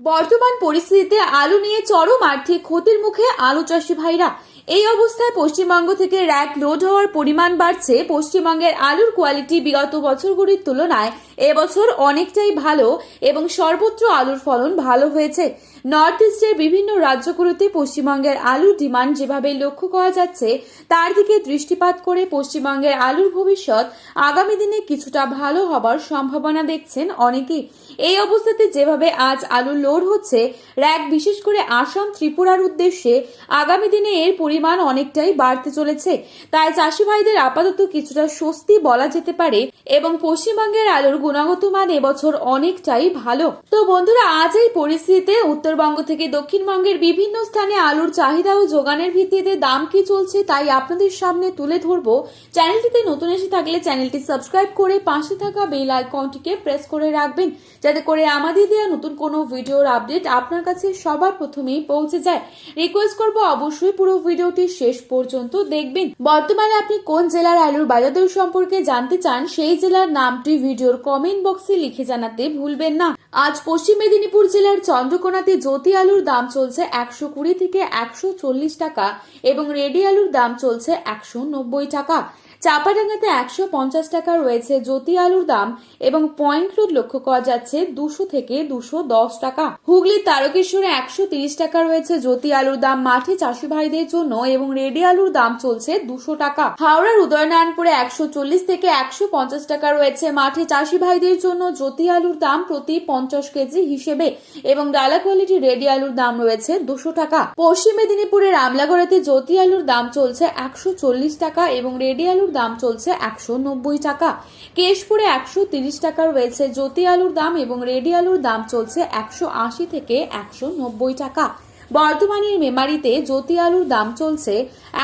বর্তমান পরিস্থিতিতে আলু নিয়ে চরম আর্থিক ক্ষতির মুখে আলু চাষি ভাইরা। এই অবস্থায় পশ্চিমবঙ্গ থেকে র্যাক লোড হওয়ার পরিমাণ বাড়ছে। পশ্চিমবঙ্গের আলুর কোয়ালিটি বিগত বছরগুলির তুলনায় এবছর অনেকটাই ভালো এবং সর্বত্র আলুর ফলন ভালো হয়েছে। নর্থ ইস্টের বিভিন্ন রাজ্যগুলোতে পশ্চিমবঙ্গের আলুর ডিমান্ড যেভাবে লক্ষ্য করা যাচ্ছে তার দিকে দৃষ্টিপাত করে পশ্চিমবঙ্গের আলুর ভবিষ্যৎ আগামী দিনে কিছুটা ভালো হবার সম্ভাবনা দেখছেন অনেকেই। এই অবস্থাতে যেভাবে আজ আলুর লোড হচ্ছে র্যাক বিশেষ করে আসাম ত্রিপুরার উদ্দেশ্যে আগামী দিনে এর পরিমাণ অনেকটাই বাড়তে চলেছে। তাই চাষি ভাইদের আপাতত কিছুটা স্বস্তি বলা যেতে পারে এবং পশ্চিমবঙ্গের আলুর গুণগত মান এবছর অনেকটাই ভালো। তো বন্ধুরা, আজ এই পরিস্থিতিতে উত্তরবঙ্গ থেকে দক্ষিণবঙ্গের বিভিন্ন স্থানে আলুর চাহিদা ও যোগানের ভিত্তিতে দাম কি চলছে তাই আপনাদের সামনে তুলে ধরবো। চ্যানেলটিতে নতুন এসে থাকলে চ্যানেলটি সাবস্ক্রাইব করে পাশে থাকা বেল আইকনটিকে প্রেস করে রাখবেন, যাতে করে আমাদের দেওয়া নতুন কোনো ভিডিওর আপডেট আপনার কাছে সবার প্রথমেই পৌঁছে যায়। রিকোয়েস্ট করব অবশ্যই পুরো ভিডিওটি শেষ পর্যন্ত দেখবেন। বর্তমানে আপনি কোন জেলার আলুর বাজার দর সম্পর্কে জানতে চান সেই জেলার নামটি ভিডিওর কমেন্ট বক্সে লিখে জানাতে ভুলবেন না। আজ পশ্চিম মেদিনীপুর জেলার চন্দ্রকোনাতে জ্যোতি আলুর দাম চলছে 120 থেকে 140 টাকা এবং রেডি আলুর দাম চলছে 190 টাকা। চাপাডাঙ্গাতে 150 টাকা রয়েছে জ্যোতি আলুর দাম এবং পয়েন্ট রোড লক্ষ্য করা যাচ্ছে 200 থেকে 210 টাকা। হুগলির তারকেশ্বরে 130 টাকা রয়েছে জ্যোতি আলুর দাম মাঠে চাষি ভাইদের জন্য এবং রেডি আলুর দাম চলছে 200 টাকা। হাওড়ার উদয়নারায়ণপুরে 140 থেকে 150 টাকা রয়েছে মাঠে চাষি ভাইদের জন্য জ্যোতি আলুর দাম প্রতি 50 কেজি হিসেবে এবং ডালা কোয়ালিটি রেডি আলুর দাম রয়েছে 200 টাকা। পশ্চিম মেদিনীপুরের রামলাগড়াতে জ্যোতি আলুর দাম চলছে 140 টাকা এবং রেডি আলুর দাম চলছে 190 টাকা। কেশপুরে 130 টাকা রয়েছে জ্যোতি আলুর দাম এবং রেডি আলুর দাম চলছে 180 থেকে 190 টাকা। বর্ধমানের মেমারিতে জ্যোতি আলুর দাম চলছে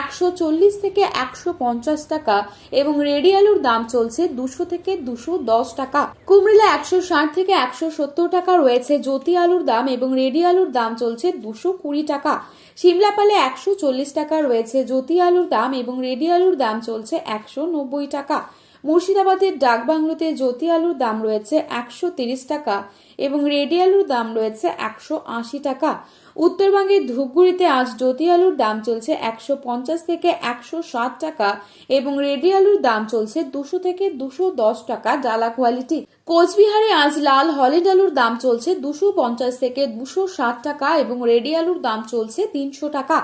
140 থেকে 150 টাকা এবং রেডি আলুর দাম চলছে 200 থেকে 210 টাকা। কুমিল্লা 160 থেকে 170 টাকা রয়েছে জ্যোতি আলুর দাম এবং রেডি আলুর দাম চলছে 220 টাকা। সিমলাপালে 140 টাকা রয়েছে জ্যোতি আলুর দাম এবং রেডি আলুর দাম চলছে 190 টাকা। মুর্শিদাবাদের ডাকবাংলোতে জ্যোতি আলুর দাম রয়েছে 130 টাকা এবং রেডি আলুর দাম রয়েছে 180 টাকা। উত্তরবঙ্গের ধূপগুড়িতে আজ জ্যোতি আলুর দাম চলছে 150 থেকে 160 টাকা এবং রেডি আলুর দাম চলছে 200 থেকে 210 টাকা ডালা কোয়ালিটি। কোচবিহারে আজ লাল হলিড আলুর দাম চলছে 250 থেকে 260 টাকা এবং রেডি আলুর দাম চলছে 300 টাকা।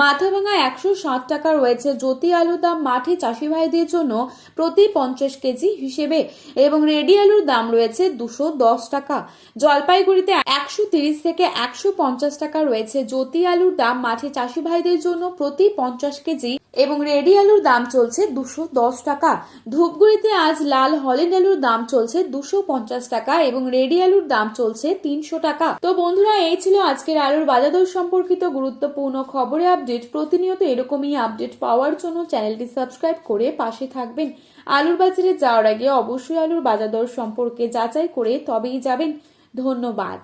মাথাভাঙা 160 টাকা রয়েছে জ্যোতি আলুর দাম মাঠে চাষি ভাইদের জন্য প্রতি 50 কেজি হিসেবে এবং রেডি আলুর দাম রয়েছে 210 টাকা। জলপাইগুড়িতে 130 থেকে 150 টাকা রয়েছে জ্যোতি আলুর দাম মাঠে চাষি ভাইদের জন্য প্রতি 50 কেজি এবং রেডি আলুর দাম চলছে 210 টাকা। ধূপগুড়িতে আজ লাল হলিড আলুর দাম চলছে 250 টাকা এবং রেডি আলুর দাম চলছে 300 টাকা। তো বন্ধুরা, এই ছিল আজকের আলুর বাজার দর সম্পর্কিত গুরুত্বপূর্ণ খবরে আপডেট। প্রতিনিয়ত এরকমই আপডেট পাওয়ার জন্য চ্যানেলটি সাবস্ক্রাইব করে পাশে থাকবেন। আলুর বাজারে যাওয়ার আগে অবশ্যই আলুর বাজার দর সম্পর্কে যাচাই করে তবেই যাবেন। ধন্যবাদ।